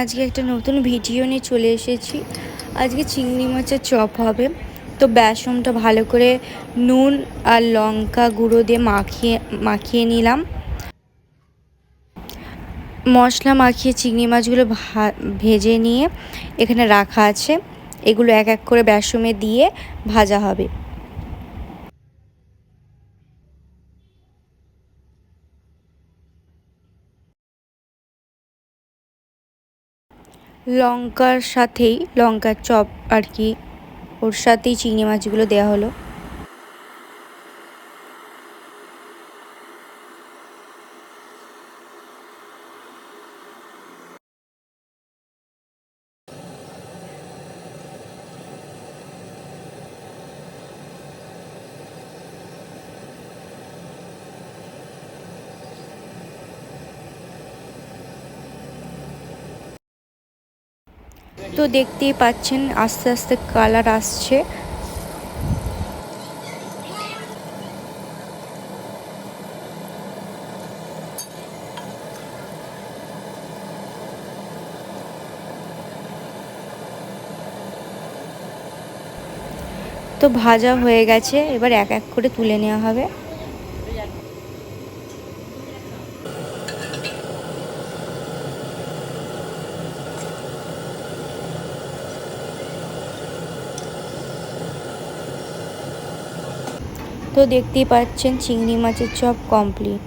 আজকে একটা নতুন ভিডিও নিয়ে চলে এসেছি। আজকে চিংড়ি মাছের চপ হবে। তো বেসনটা ভালো করে নুন আর লঙ্কা গুঁড়ো দিয়ে মাখিয়ে নিলাম। মশলা মাখিয়ে চিংড়ি মাছগুলো ভেজে নিয়ে এখানে রাখা আছে। এগুলো এক এক করে বেসনে দিয়ে ভাজা হবে। লঙ্কার সাথেই লঙ্কার চপ আর কি, ওর সাথেই চিংড়ি মাছগুলো দেওয়া হলো। তো দেখতেই পাচ্ছেন আস্তে আস্তে কালার আসছে। তো ভাজা হয়ে গেছে, এবার এক এক করে তুলে নেওয়া হবে। তো দেখতেই পাচ্ছেন চিংড়ি মাছের চপ কমপ্লিট।